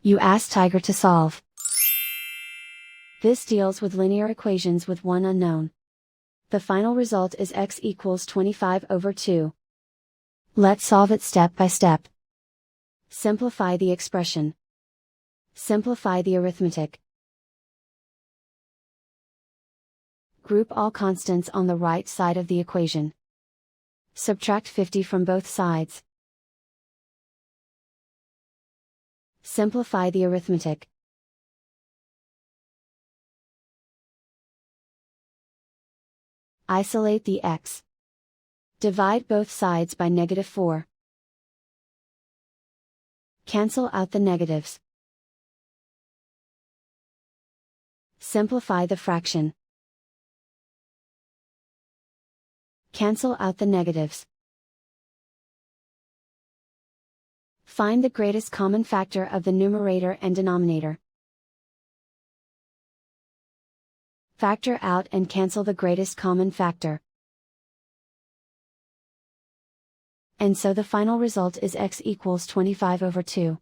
You ask Tiger to solve. This deals with linear equations with one unknown. The final result is x equals 25/2. Let's solve it step by step. Simplify the expression. Simplify the arithmetic. Group all constants on the right side of the equation. Subtract 50 from both sides. Simplify the arithmetic. Isolate the x. Divide both sides by -4. Cancel out the negatives. Simplify the fraction. Cancel out the negatives. Find the greatest common factor of the numerator and denominator. Factor out and cancel the greatest common factor. And so the final result is x equals 25/2.